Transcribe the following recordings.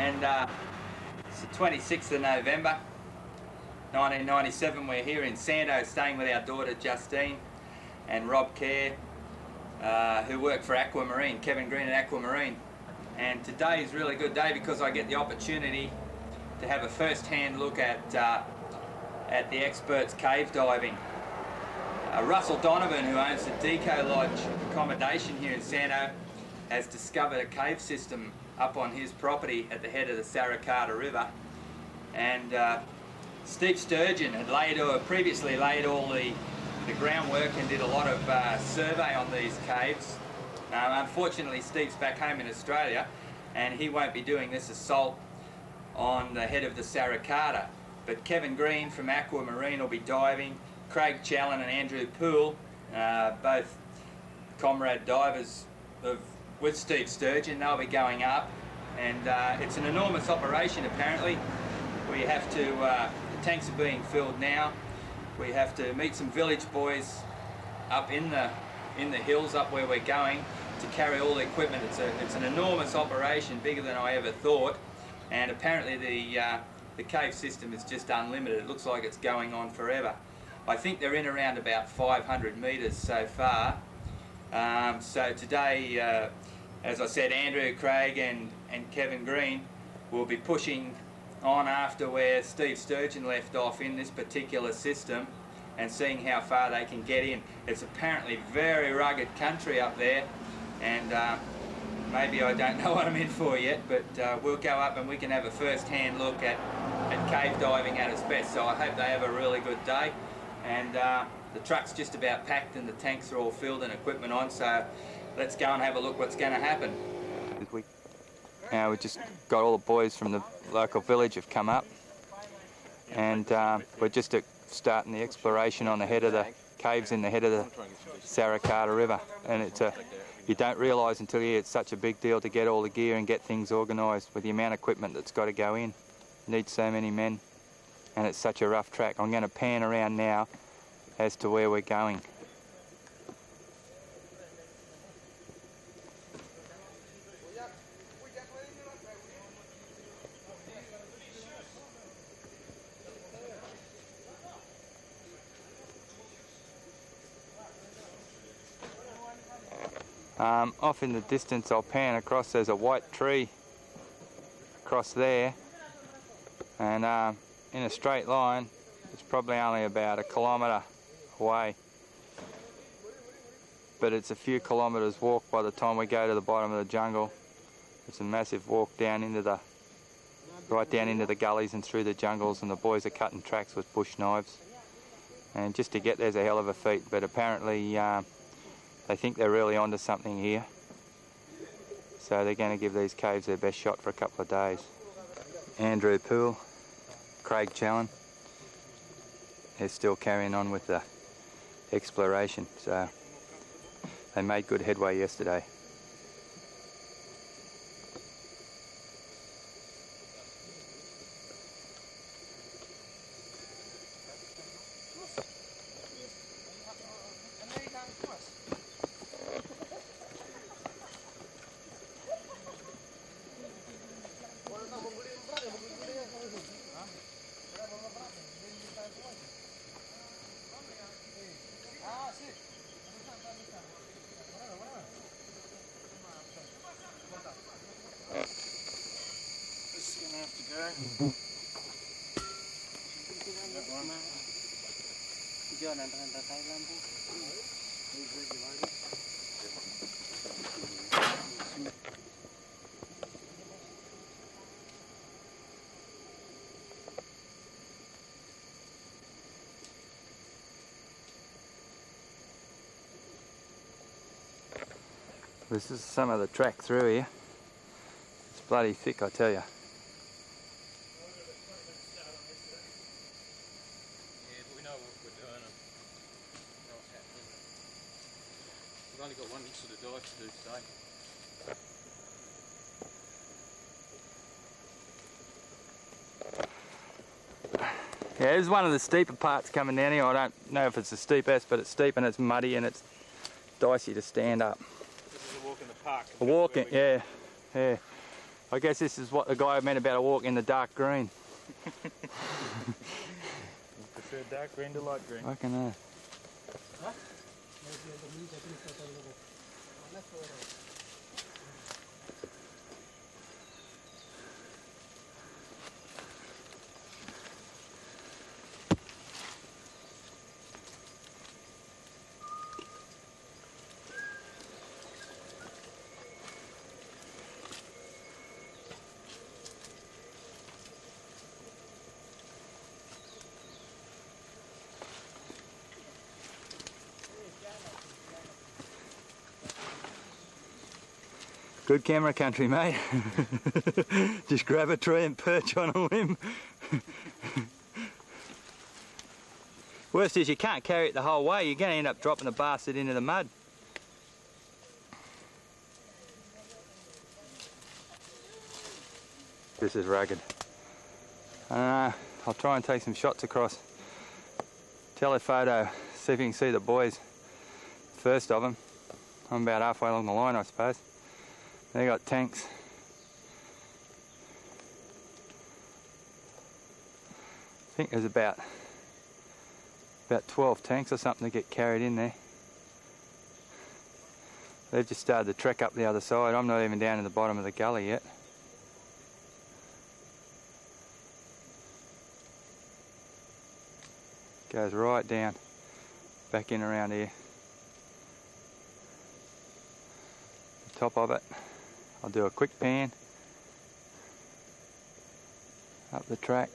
and it's the 26th of November 1997. We're here in Santo staying with our daughter Justine and Rob Kerr, who work for Aquamarine, Kevin Green at Aquamarine. And today is a really good day because I get the opportunity to have a first-hand look at the experts cave diving. Russell Donovan, who owns the Deco Lodge accommodation here in Santo, has discovered a cave system up on his property at the head of the Sarakata River. And Steve Sturgeon had previously laid all the groundwork and did a lot of survey on these caves. Unfortunately, Steve's back home in Australia and he won't be doing this assault on the head of the Sarakata. But Kevin Green from Aquamarine will be diving, Craig Challen and Andrew Poole, both comrade divers with Steve Sturgeon. They'll be going up, and it's an enormous operation apparently. We have to, the tanks are being filled now. We have to meet some village boys up in the hills up where we're going to carry all the equipment. It's an enormous operation, bigger than I ever thought, and apparently the cave system is just unlimited. It looks like it's going on forever. I think they're in around about 500 metres so far. So today, as I said, Andrew, Craig and Kevin Green will be pushing on after where Steve Sturgeon left off in this particular system and seeing how far they can get in. It's apparently very rugged country up there, and maybe I don't know what I'm in for yet, but we'll go up and we can have a first-hand look at cave diving at its best. So I hope they have a really good day. And the truck's just about packed and the tanks are all filled and equipment on, so let's go and have a look what's going to happen. Now we've just got all the boys from the local village have come up, and we're just starting the exploration on the head of the caves in the head of the Sarakata River. And it's you don't realise until you it's such a big deal to get all the gear and get things organised with the amount of equipment that's got to go in. You need so many men. And it's such a rough track. I'm going to pan around now as to where we're going. Off in the distance I'll pan across, there's a white tree across there, and in a straight line it's probably only about 1 kilometre away, but it's a few kilometres walk by the time we go to the bottom of the jungle. It's a massive walk down into right down into the gullies and through the jungles, and the boys are cutting tracks with bush knives, and just to get there's a hell of a feat. But apparently they think they're really onto something here, so they're going to give these caves their best shot for a couple of days. Andrew Poole, Craig Challen, they're still carrying on with the exploration, so they made good headway yesterday. This is some of the track through here. It's bloody thick, I tell you. We've only got one inch of the dive to do today. Yeah, this is one of the steeper parts coming down here. I don't know if it's the steepest, but it's steep and it's muddy and it's dicey to stand up. This is a walk in the park. A walk in, yeah. I guess this is what the guy meant about a walk in the dark green. You prefer dark green to light green? I can know. Good camera country, mate. Just grab a tree and perch on a limb. Worst is you can't carry it the whole way. You're going to end up dropping the bastard into the mud. This is rugged. I'll try and take some shots across. Telephoto, see if you can see the boys. First of them. I'm about halfway along the line, I suppose. They got tanks. I think there's about 12 tanks or something to get carried in there. They've just started the trek up the other side. I'm not even down in the bottom of the gully yet. Goes right down, back in around here. The top of it. I'll do a quick pan up the track.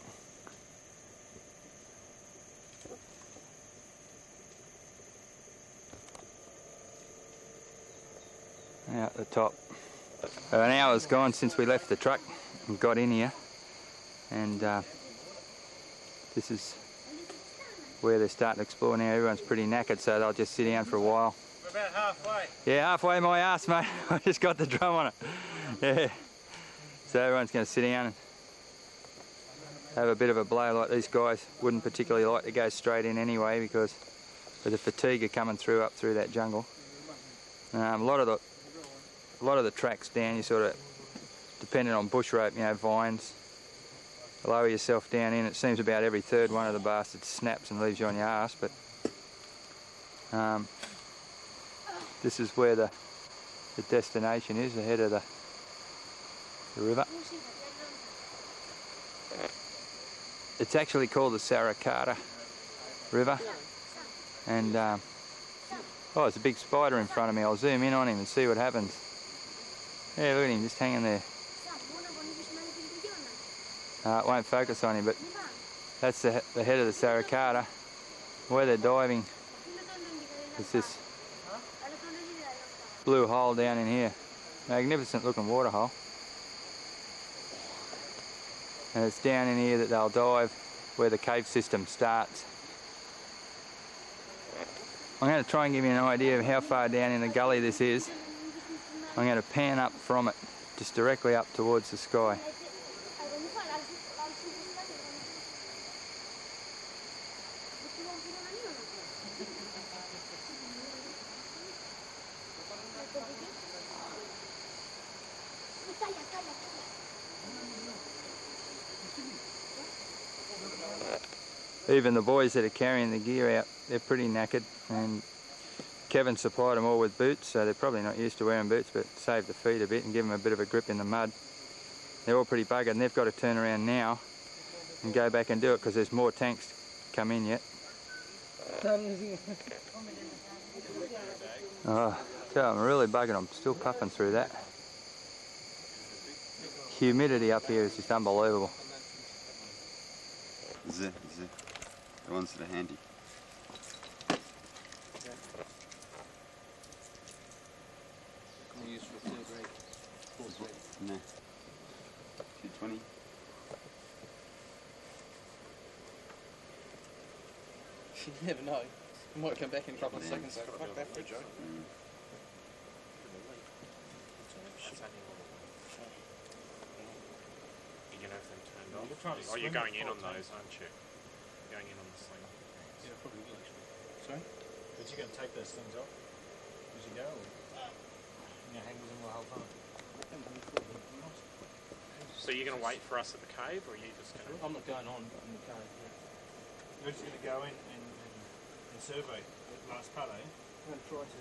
And out the top. An hour's gone since we left the truck and got in here, and this is where they're starting to explore now. Everyone's pretty knackered, so they'll just sit down for a while. We're about halfway. Yeah, halfway my ass, mate. I just got the drum on it. Yeah. So everyone's going to sit down and have a bit of a blow. Like these guys wouldn't particularly like to go straight in anyway because of the fatigue of coming through up through that jungle. A lot of the tracks down, you sort of depending on bush rope, you know, vines. Lower yourself down in. It seems about every third one of the bastards snaps and leaves you on your ass, but this is where the destination is, ahead of the river. It's actually called the Sarakata River, and oh, there's a big spider in front of me. I'll zoom in on him and see what happens. Yeah, look at him just hanging there. It won't focus on him, but that's the head of the Sarakata. Where they're diving is this blue hole down in here. Magnificent looking water hole. And it's down in here that they'll dive where the cave system starts. I'm going to try and give you an idea of how far down in the gully this is. I'm going to pan up from it, just directly up towards the sky. Even the boys that are carrying the gear out, they're pretty knackered, and Kevin supplied them all with boots, so they're probably not used to wearing boots, but save the feet a bit and give them a bit of a grip in the mud. They're all pretty buggered, and they've got to turn around now and go back and do it because there's more tanks to come in yet. Oh, I'm really buggered. I'm still puffing through that. Humidity up here is just unbelievable. The ones that are handy. Can we use for third rate? Fourth rate? No. 220. You never know. It might come back in a couple of seconds. So fuck that for Joe. You can have them turned off. Oh, you're going in on those, aren't you? Going in on the sling. Yeah, probably will actually. Sorry? But you're going to take those things off as you go? Or you hang with them the whole time? So you're going to wait for us at the cave, or are you just going to... I'm not going on in the cave. We're just going to go in and survey that last part, eh? I'm going to try to.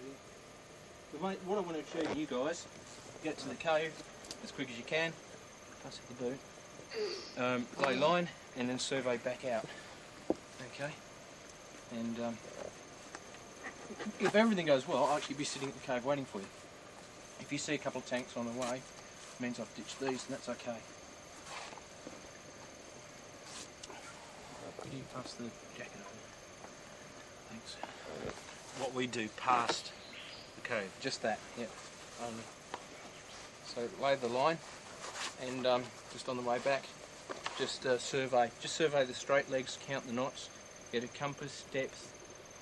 What I want to achieve, you guys, get to the cave as quick as you can. That's what you do. Lay line and then survey back out. Okay. And if everything goes well, I'll actually be sitting at the cave waiting for you. If you see a couple of tanks on the way, it means I've ditched these, and that's okay. Can you pass the jacket over? Thanks. What we do past the cave. Just that, yeah. So lay the line, and just on the way back, just survey the straight legs, count the knots, get a compass, depth,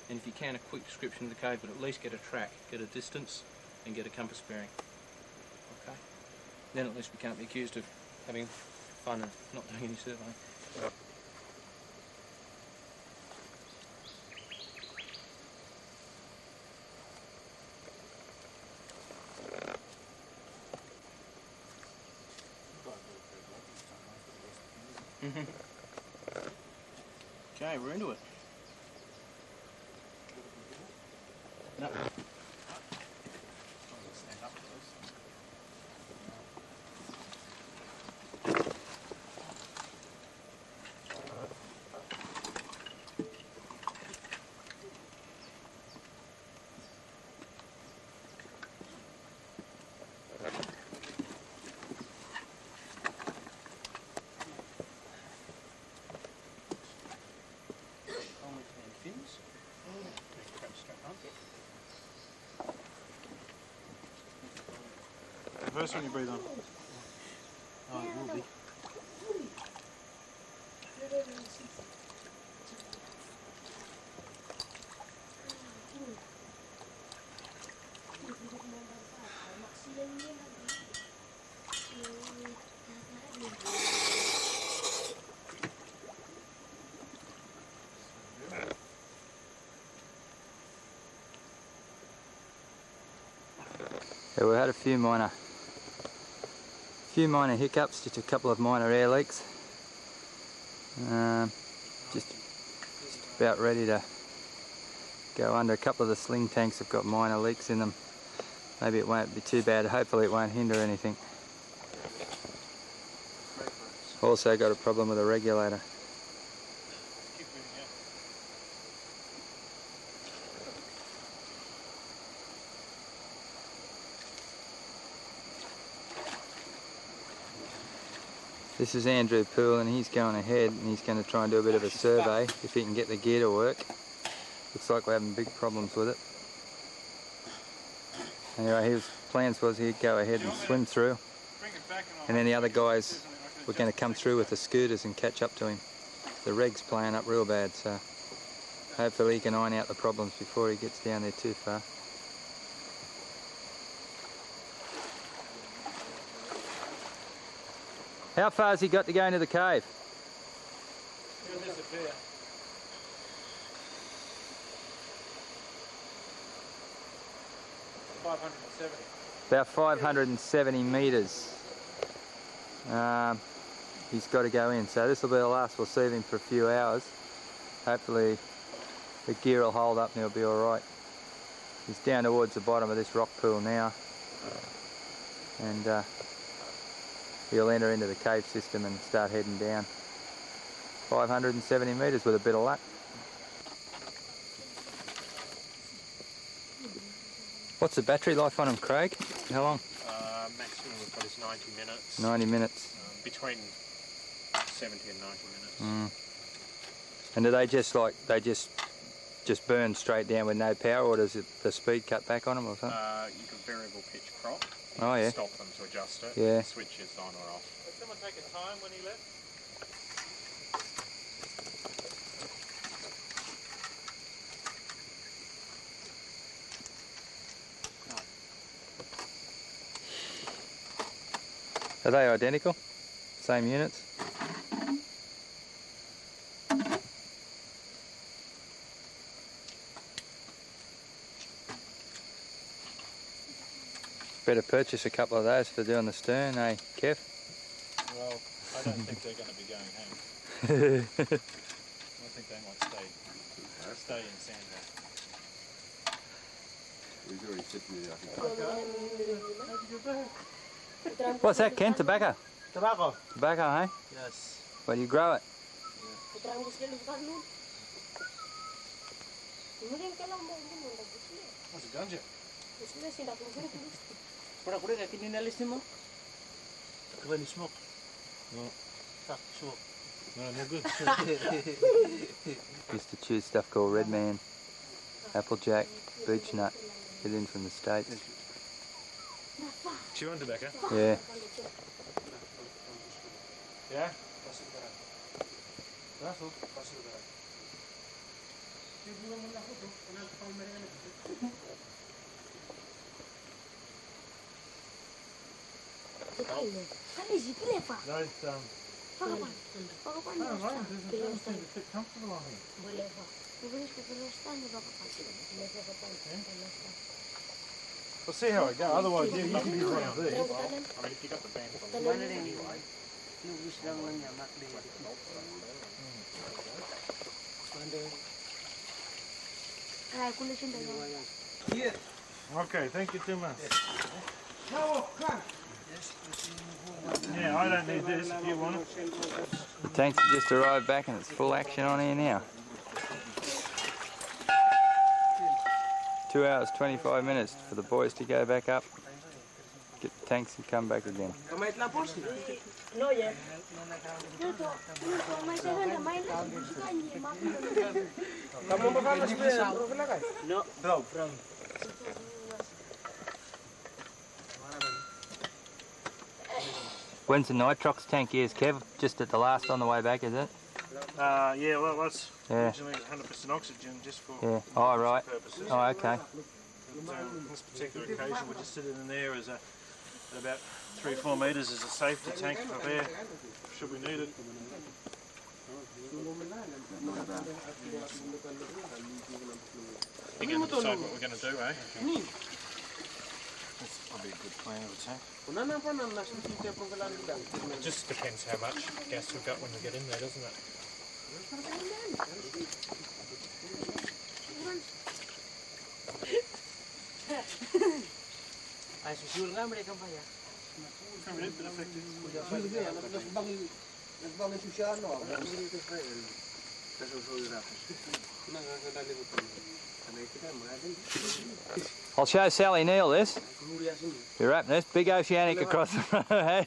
and if you can, a quick description of the cave, but at least get a track, get a distance, and get a compass bearing. Okay? Then at least we can't be accused of having fun and not doing any surveying. Okay, we're into it. No. The first one you breathe on. Oh, it will be. Yeah, we had a few minor hiccups, just a couple of minor air leaks. Just about ready to go under. A couple of the sling tanks have got minor leaks in them. Maybe it won't be too bad, hopefully it won't hinder anything. Also got a problem with the regulator. This is Andrew Poole, and he's going ahead and he's going to try and do a bit of a survey if he can get the gear to work. Looks like we're having big problems with it. Anyway, his plans was he'd go ahead and swim through, and then the other guys were going to come through with the scooters and catch up to him. The reg's playing up real bad, so hopefully he can iron out the problems before he gets down there too far. How far has he got to go into the cave? He'll disappear. About 570 metres. He's got to go in, so this will be the last we'll see of him for a few hours. Hopefully the gear will hold up and he'll be alright. He's down towards the bottom of this rock pool now, and he'll enter into the cave system and start heading down. 570 metres with a bit of luck. What's the battery life on him, Craig? How long? Maximum we've got is 90 minutes. 90 minutes. Between 70 and 90 minutes. And do they just burn straight down with no power, or does the speed cut back on them or something? You can variable pitch crop. Oh yeah. Stop them to adjust it. Yeah. Switches on or off. Did someone take a time when he left? Are they identical? Same units? Better purchase a couple of those for doing the stern, eh, Kev? Well, I don't think they're going to be going home. I think they might stay in Sandra. He's already sitting there, I think. What's that, Ken? Tobacco? Tobacco? Tobacco, hey? Yes. Where do you grow it? What's a ganja? When you smoke? No. Fuck, smoke. No, no good. Used to chew stuff called Red Man, Applejack, Beech Nut, get in from the States. Chewing tobacco? Yeah. Yeah? We'll see how I go. Otherwise, yeah, you can use one of these. I mean, if you got the band from the anyway. Okay, thank you too much. Yeah, I don't need this if you want it. The tanks have just arrived back and it's full action on here now. 2 hours, 25 minutes for the boys to go back up, get the tanks and come back again. When's the nitrox tank is, Kev? Just at the last on the way back, is it? Yeah, well, that's originally 100% oxygen just for Oh, right. purposes. Oh, okay. But, this particular occasion, we just sit it in there as at about 3-4 metres as a safety tank for air, should we need it. You're going to decide what we're going to do, eh? That's probably a good plan of a tank. It just depends how much gas we've got when we get in there, doesn't it? I'll show Sally Neal this. You're wrapping this big oceanic across the front of her head.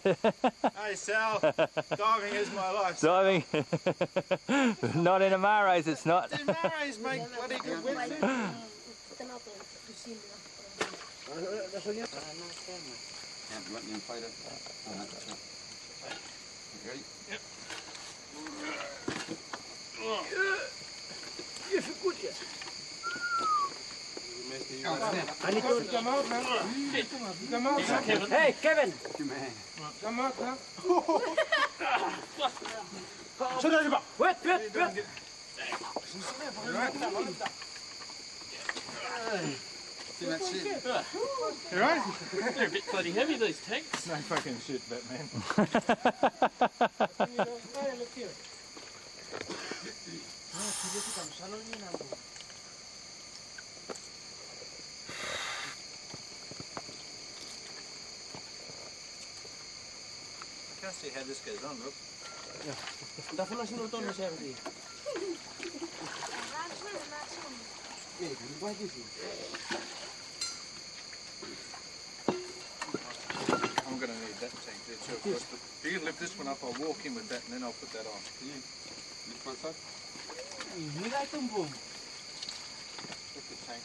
Hey Sal, diving is my life. Diving. Not in Amares, it's not. In Marais make bloody good wetsuit. Can't let me inflate it. Oh, no, that's not. You ready? Yep. Hey, Kevin! Good man. Wait! See that shit? You right? They're a bit bloody heavy, these tanks. No fucking shit, Batman. I can't see how this goes on, look. I'm going to need that tank there too, of course, but if you can lift this one up, I'll walk in with that and then I'll put that on. Can you lift one side? Lift the tank.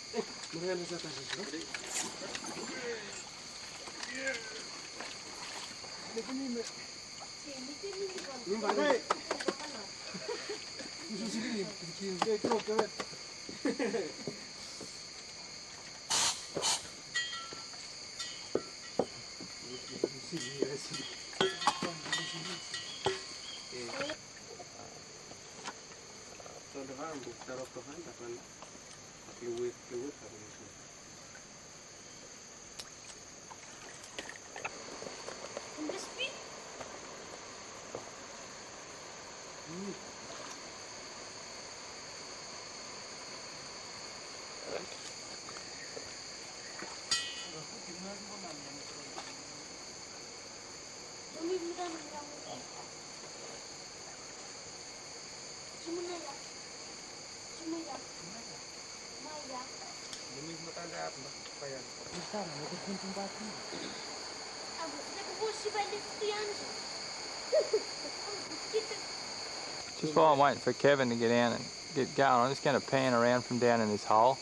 Just while I'm waiting for Kevin to get down and get going, I'm just going to pan around from down in this hole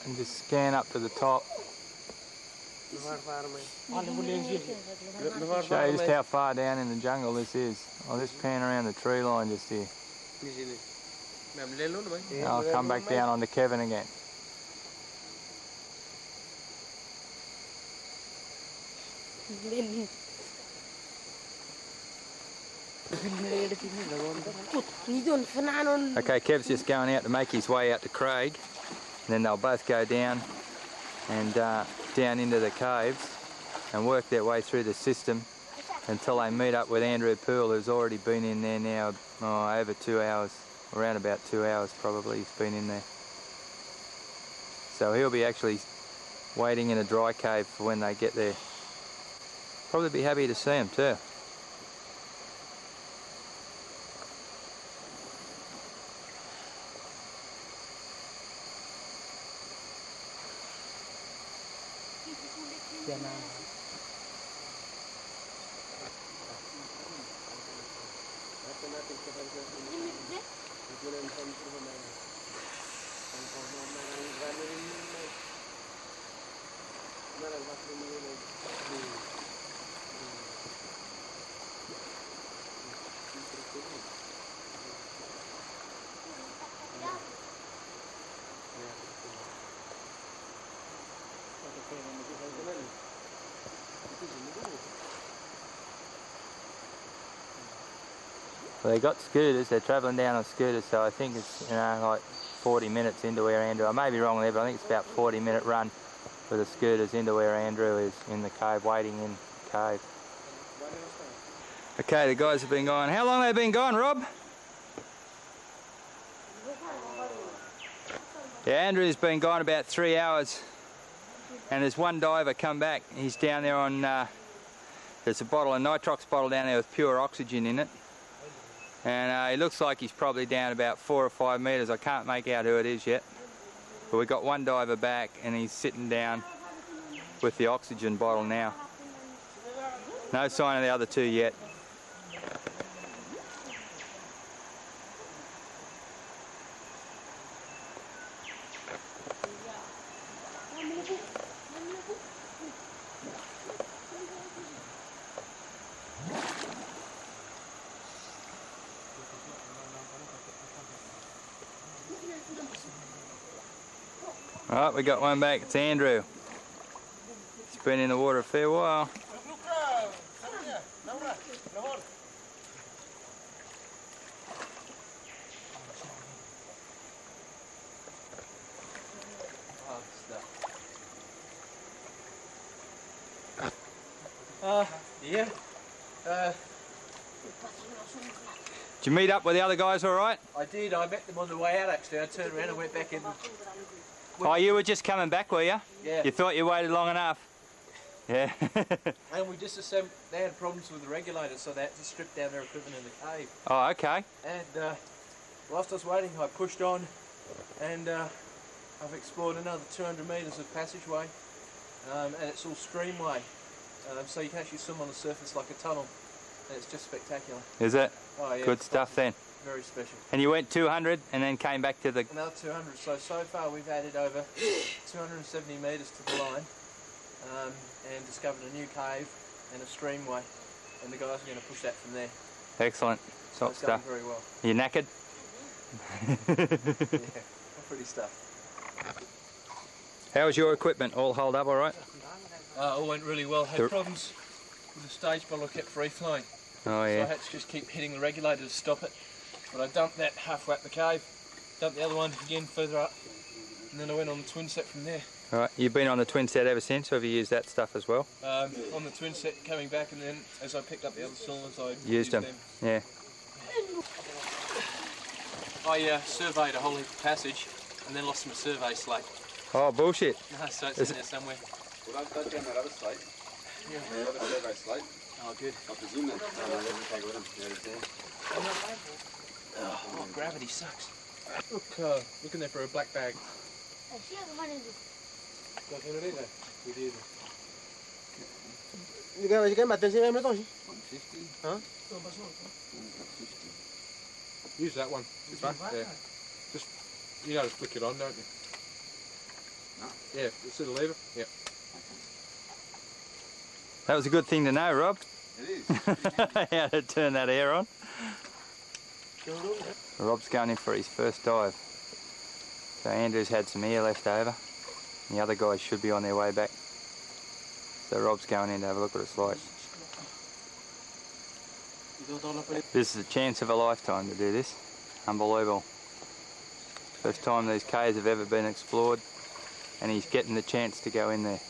and just scan up to the top. Show you just how far down in the jungle this is. I'll just pan around the tree line just here. And I'll come back down onto Kevin again. Okay, Kev's just going out to make his way out to Craig, and then they'll both go down and down into the caves and work their way through the system until they meet up with Andrew Poole, who's already been in there now over 2 hours, around about 2 hours probably he's been in there. So he'll be actually waiting in a dry cave for when they get there. Probably be happy to see him too. Well, they got scooters, they're travelling down on scooters, so I think it's, you know, like 40 minutes into where Andrew, I may be wrong there, but I think it's about 40-minute run for the scooters into where Andrew is in the cave, waiting in the cave. Okay, the guys have been gone. How long have they been gone, Rob? Yeah, Andrew's been gone about 3 hours, and there's one diver come back. He's down there on, there's a bottle, a nitrox bottle down there with pure oxygen in it. And it looks like he's probably down about 4 or 5 metres. I can't make out who it is yet. But we got one diver back and he's sitting down with the oxygen bottle now. No sign of the other two yet. Alright, we got one back. It's Andrew. He's been in the water a fair while. Yeah. Did you meet up with the other guys all right? I did. I met them on the way out actually. I turned around and went back in. Oh, you were just coming back, were you? Yeah. You thought you waited long enough? Yeah. And we just assumed they had problems with the regulators, so they had to strip down their equipment in the cave. Oh, okay. And whilst I was waiting, I pushed on, and I've explored another 200 metres of passageway, and it's all streamway, so you can actually swim on the surface like a tunnel, and it's just spectacular. Is it? Oh yeah. Good stuff then. Very special. And you went 200 and then came back to the... Another 200, so far we've added over 270 metres to the line, and discovered a new cave and a streamway, and the guys are going to push that from there. Excellent. So Top it's going stuff. very well. You knackered? Yeah, pretty stuff. How was your equipment? All held up all right? All went really well. Had problems with the stage bottle, kept free flowing. Oh So I yeah. had to just keep hitting the regulator to stop it. But I dumped that halfway up the cave, dumped the other one again further up, and then I went on the twin set from there. All right. You've been on the twin set ever since, or have you used that stuff as well? On the twin set coming back, and then as I picked up the other cylinders, I Used them. Yeah. I surveyed a whole heap of passage and then lost my survey slate. Oh, bullshit. No, so it's in there somewhere. Well, don't down that other slate. Yeah. The other survey slate. Oh, good. I presume that. No, let me take it with him. Yeah, it's there. Oh, gravity sucks. Look, looking there for a black bag. Use that one. This one? Yeah. Just, you know, just flick it on, don't you? No. Yeah, see the lever? Yeah. That was a good thing to know, Rob. It is. How to turn that air on. Rob's going in for his first dive. So Andrew's had some air left over. And the other guys should be on their way back. So Rob's going in to have a look at a slide. This is a chance of a lifetime to do this. Unbelievable. First time these caves have ever been explored, and he's getting the chance to go in there.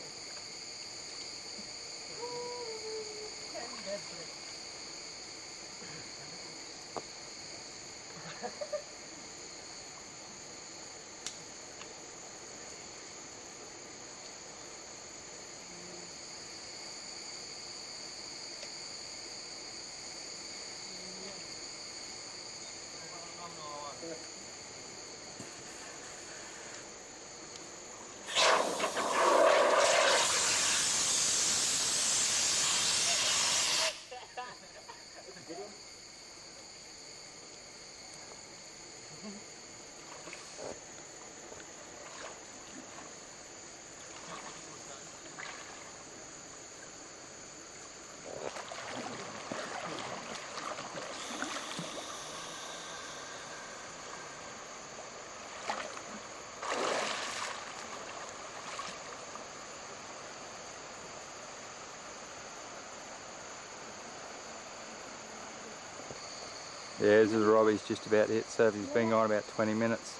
Yeah, this is Robbie's just about hit surf. He's been gone about 20 minutes.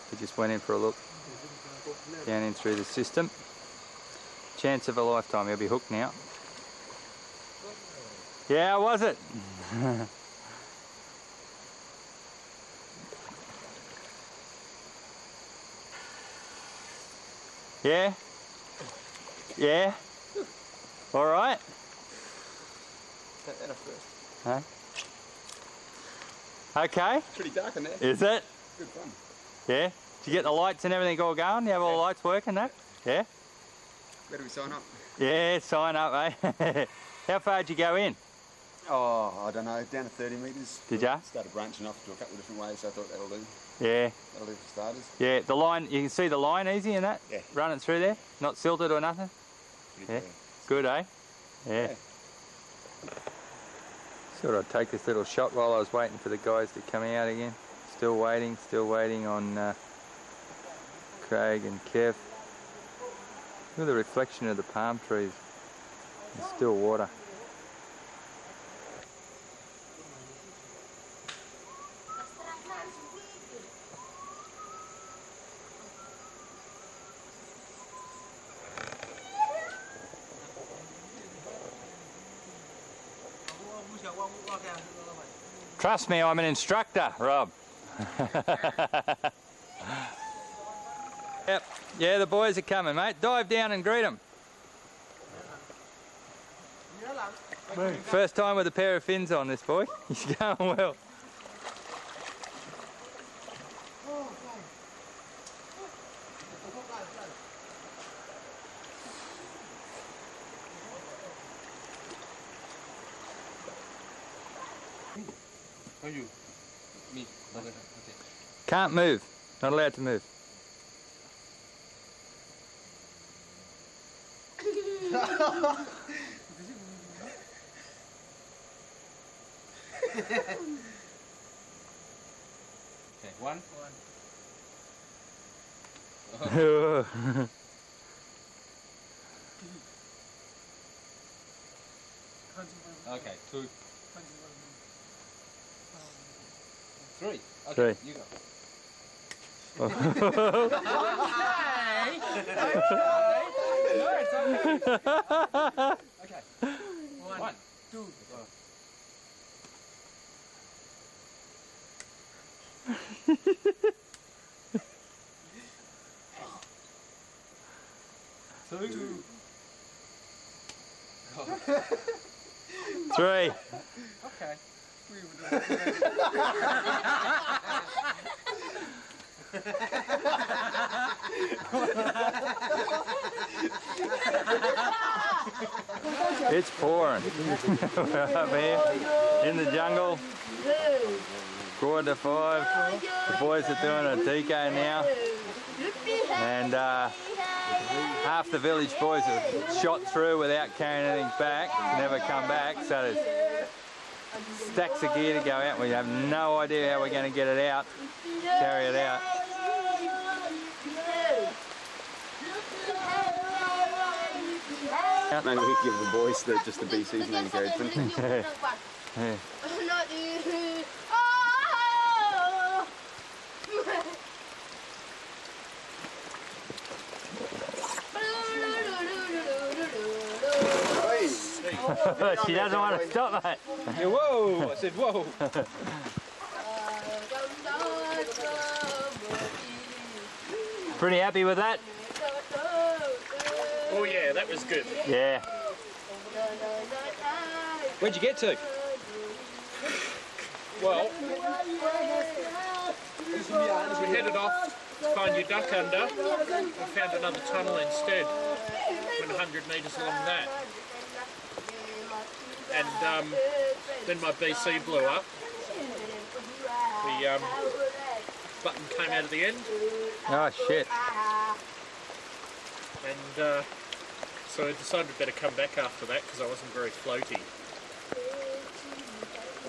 He just went in for a look down in through the system. Chance of a lifetime. He'll be hooked now. Yeah, how was it? Yeah? Yeah? All right? Take that off first. Huh? Okay. Pretty dark in there. Is it? Good fun. Yeah? Did you get the lights and everything all going? You have all the lights working, that? Yeah? Where do we sign up? Yeah, sign up, eh? How far did you go in? Oh, I don't know, down to 30 metres. Did ya? Started branching off to a couple of different ways, so I thought that'll do. Yeah. That'll do for starters. Yeah, the line, you can see the line easy in that? Yeah. Running through there? Not silted or nothing? Pretty Yeah. clear. Good, eh? Yeah. Yeah. Thought I'd take this little shot while I was waiting for the guys to come out again. Still waiting on Craig and Kev. Look at the reflection of the palm trees and still water. Trust me, I'm an instructor, Rob. Yep, yeah, the boys are coming, mate. Dive down and greet them. First time with a pair of fins on, this boy. He's going well. Oh, you? Me? Okay. Can't move. Not allowed to move. Okay, one. Okay, two. Three. Okay, Three. you go. Okay. One. Two. Three. Okay. It's pouring. We're up here in the jungle. 4:45. The boys are doing a deco now. And half the village boys have shot through without carrying anything back, never come back, so there's stacks of gear to go out. We have no idea how we're going to get it out, carry it out. Maybe we could give the boys just the bee season encouragement. Yeah. She doesn't want to stop, mate. Yeah, whoa! I said whoa. Pretty happy with that? Oh yeah, that was good. Yeah. Where'd you get to? Well, we headed off to find your duck under. We found another tunnel instead. Went 100 metres along that. And then my BC blew up. The button came out of the end. Oh shit. And so I decided I'd better come back after that because I wasn't very floaty.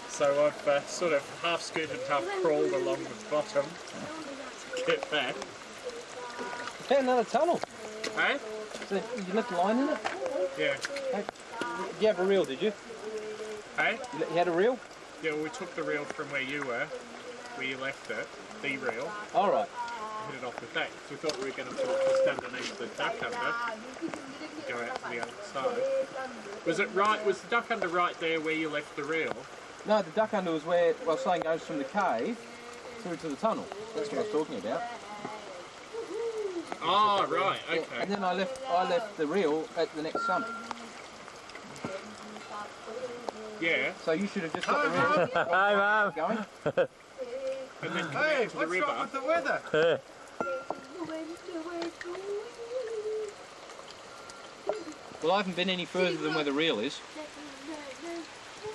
So I've sort of half scooted, half crawled along the bottom to get back. You found another tunnel. Hey? So you left a line in it? Yeah. Did you have a reel, did you? Hey? You had a reel? Yeah, well, we took the reel from where you were, where you left it, the reel. All right. Hit it off with that. So we thought we were going to put it just underneath the duck under, go out to the other side. Was it right? Was the duck under right there where you left the reel? No, the duck under was where, well, saying goes from the cave through to the tunnel. That's what I was talking about. Oh, right, okay. And then I left the reel at the next summit. Yeah. So you should have just got the reel Hi, Mum. going. And then come out to the river. What's up with the weather? Well, I haven't been any further than where the reel is,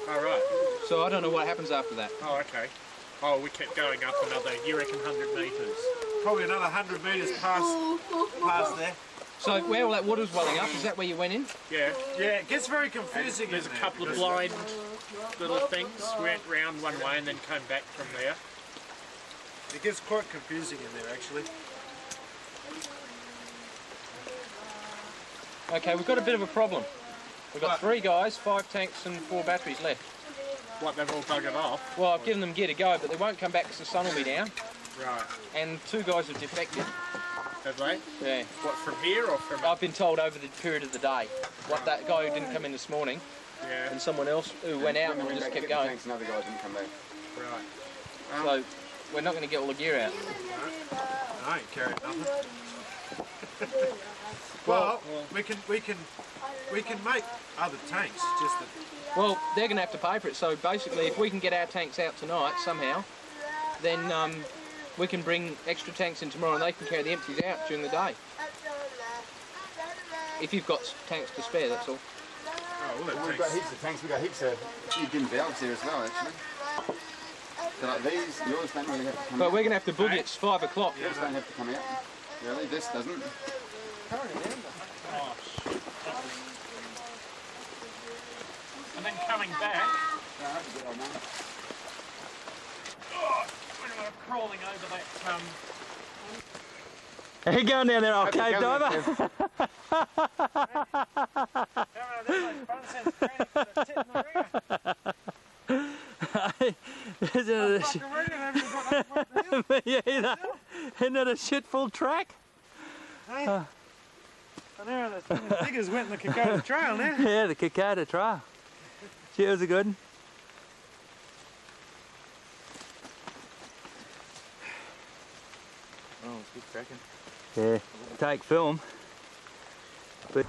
Oh, right. so I don't know what happens after that. Oh, okay. Oh, we kept going up another, you reckon 100 metres? Probably another 100 metres past there. So where all that water's welling up, is that where you went in? Yeah. Yeah, it gets very confusing. There's a isn't it? couple of Because blind little things. Went round one way and then came back from there. it gets quite confusing in there, actually. Okay, we've got a bit of a problem. We've got 3 guys, 5 tanks and 4 batteries left. What, they've all buggered off? Well, I've given them gear to go, but they won't come back because the sun will be down. Right. And 2 guys have defected. Have they? Yeah. What, from here or from... I've been told over the period of the day. What, that guy who didn't come in this morning Yeah. and someone else who went out and just kept going. Thanks, another guy didn't come back. Right. So we're not going to get all the gear out. I ain't carrying nothing. Well, we can make other tanks. Just that Well, they're going to have to pay for it. So basically, if we can get our tanks out tonight somehow, then we can bring extra tanks in tomorrow and they can carry the empties out during the day. If you've got tanks to spare, that's all. Oh, well, We've got heaps of tanks, we've got heaps of few valves here as well, actually. So like these, yours don't really have to come But out. we're going to have to boogie at 5 o'clock. Yours don't have to come out. Really, this doesn't. Oh, shit. And then coming back... Oh, when we were crawling over that... Are you going down there, old cave diver? Me either. Isn't it a shitful track? I know the diggers went in the Kokoda Trail now. Yeah, the Kokoda Trail. Cheers, a good one. Keep cracking. Yeah, take film. But